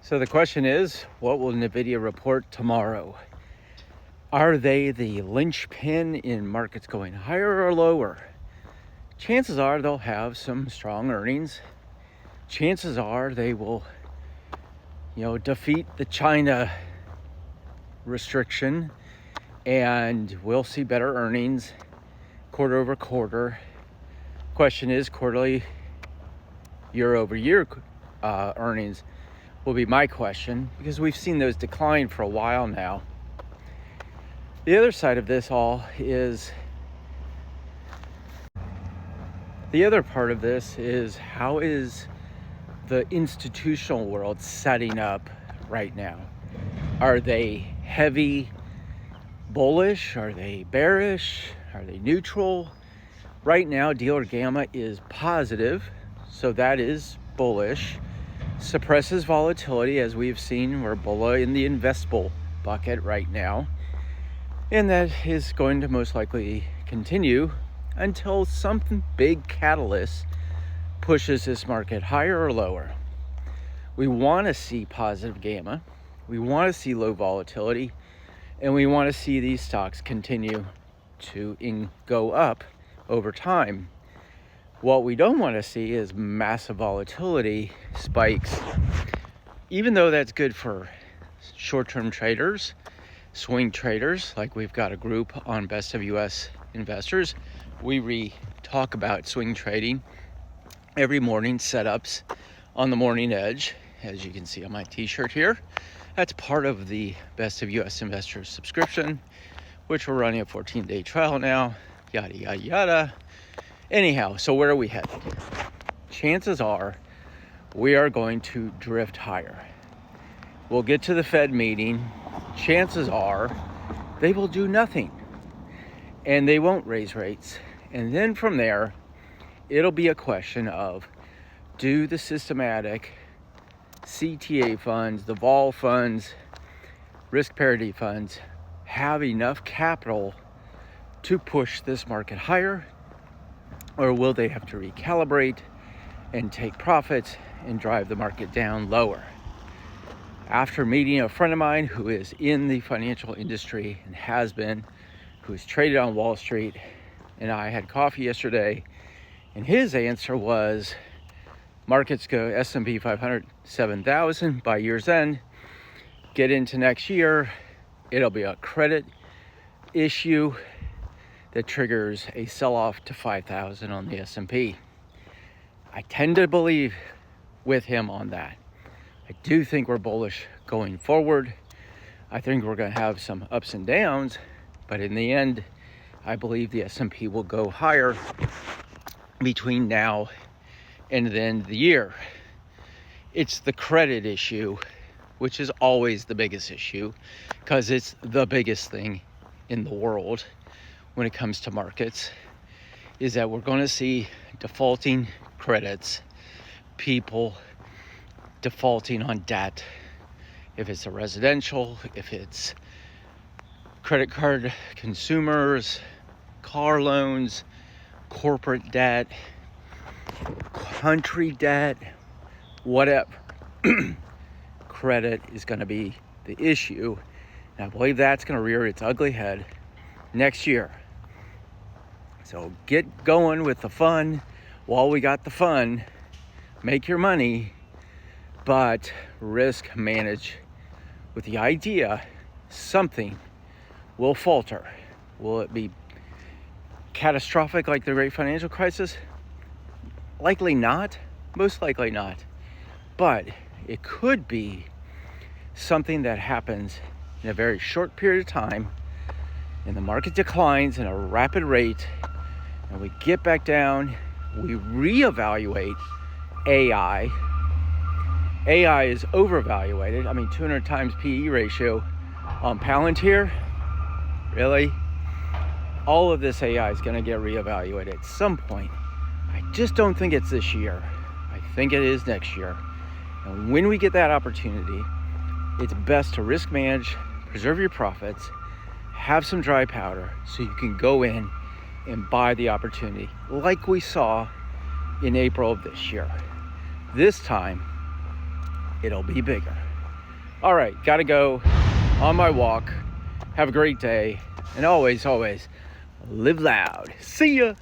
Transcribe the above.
So the question is, what will Nvidia report tomorrow? Are they the linchpin in markets going higher or lower? Chances are they'll have some strong earnings. Chances are they will, defeat the China restriction and we'll see better earnings quarter over quarter. Question is, quarterly, year over year earnings will be my question, because we've seen those decline for a while now. The other side of this all is, the other part of this is, how is the institutional world setting up right now? Are they heavy bullish? Are they bearish? Are they neutral? Right now, dealer gamma is positive, so that is bullish. Suppresses volatility, as we've seen. We're below in the investable bucket right now, and that is going to most likely continue until something big catalyst pushes this market higher or lower. We want to see positive gamma, we want to see low volatility, and we want to see these stocks continue to go up over time. What we don't want to see is massive volatility spikes. Even though that's good for short-term traders, swing traders, like we've got a group on Best of US Investors. We talk about swing trading every morning, setups on the morning edge, as you can see on my t-shirt here. That's part of the Best of US Investors subscription, which we're running a 14-day trial now, yada, yada, yada. Anyhow, so where are we headed? Chances are we are going to drift higher. We'll get to the Fed meeting. Chances are they will do nothing and they won't raise rates. And then from there, it'll be a question of, do the systematic CTA funds, the vol funds, risk parity funds have enough capital to push this market higher? Or will they have to recalibrate and take profits and drive the market down lower? After meeting a friend of mine who is in the financial industry and has been, who's traded on Wall Street, and I had coffee yesterday, and his answer was, markets go S&P 500, 7,000 by year's end. Get into next year, it'll be a credit issue that triggers a sell-off to 5,000 on the S&P. I tend to believe with him on that. I do think we're bullish going forward. I think we're going to have some ups and downs, but in the end, I believe the S&P will go higher between now and the end of the year. It's the credit issue, which is always the biggest issue, because it's the biggest thing in the world when it comes to markets, is that we're going to see defaulting credits, people defaulting on debt. If it's a residential, if it's credit card consumers, car loans, corporate debt, country debt, whatever. Credit is going to be the issue. And I believe that's going to rear its ugly head next year. So get going with the fun while we got the fun. Make your money, but risk manage with the idea something will falter. Will it be catastrophic like the Great Financial Crisis? Likely not. Most likely not. But it could be something that happens in a very short period of time, and the market declines in a rapid rate, and we get back down, we reevaluate AI. AI is overvaluated. 200 times PE ratio on Palantir. Really? All of this AI is going to get reevaluated at some point. I just don't think it's this year. I think it is next year. And when we get that opportunity, it's best to risk manage, preserve your profits, have some dry powder so you can go in and buy the opportunity like we saw in April of this year. This time, it'll be bigger. All right, gotta go on my walk. Have a great day. And always, always live loud. See ya.